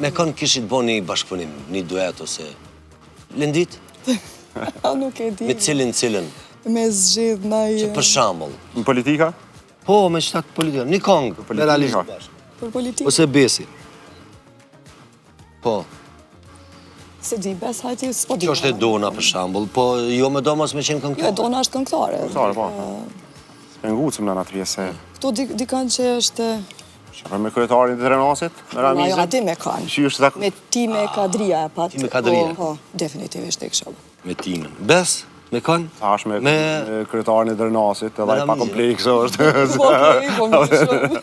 Me kënë kishit bo një bashkëpunim, një duet ose... Lindit? Nuk e di. Me cilin? Me zgjedh ndaj... Që për shambull. Në politika? Po, me qëtatë politika. Një kongë, me realisht bashkë. Për politikë? Ose besi. Po. Se di, bes hajti s'po di. Që është e dona për shambull, po jo me do mos me qenë këngëtare. Jo, e dona është këngëtare. Këngëtare, po. S'pengucëm në atë pjesë. Këtu dikan që është... Shërë me kryetarin të Renasit, me Ramizën. Jo, ati me kanë. Që është Me ti me Kadria e pat. Ti me Kadria? Po, definitivt e kësha. Me timen. Bes, me kënë? Tash me kryetarin të Renasit, edhe pa komplekse është.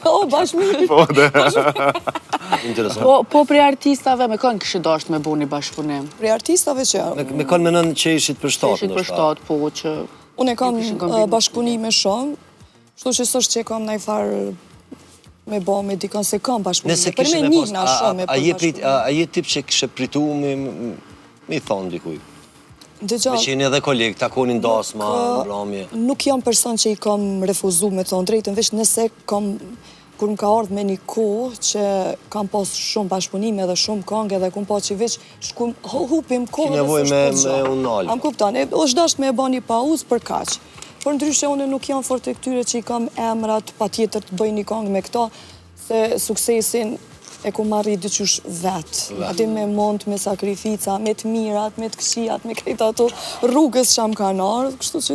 Po, bashkëmi. Po, dhe. Interesant. Po prej artistave me kënë kështë dashtë me bu një bashkëpunim? Prej artistave që... Me kënë menën që ishit për shtatë, Ishit për shtatë, po, që... Unë e kam bashkëpunime shumë, shtu që sështë që e kam najfarë me bo me dikon se kam bashkëpunime. Për me një nga shumë a je tip që kështë pritu mi thonë dikuj? Me qeni edhe kolegë, takonin dasma, mramje. Nuk jam person që i kam refuzu me thonë drejtën, veç nëse kam, kur më ka ardhë me një kohë që kam pas shumë bashkëpunime dhe shumë këngë edhe kum pa që veç shkum hupim kohë dhe së shpërgja. Me unalë. Am kuptan, është dasht me e ba një pauzë për kaq. Por ndryshe une nuk jam fort e këtyre që i kam emrat pa tjetër të bëj një këngë me këta, se suksesin e ku marri dyqysh vetë. Ati me mont, me sakrifica, me të mirat, me të këqijat, me krejt ato rrugës që am kanë ardhë, kështu që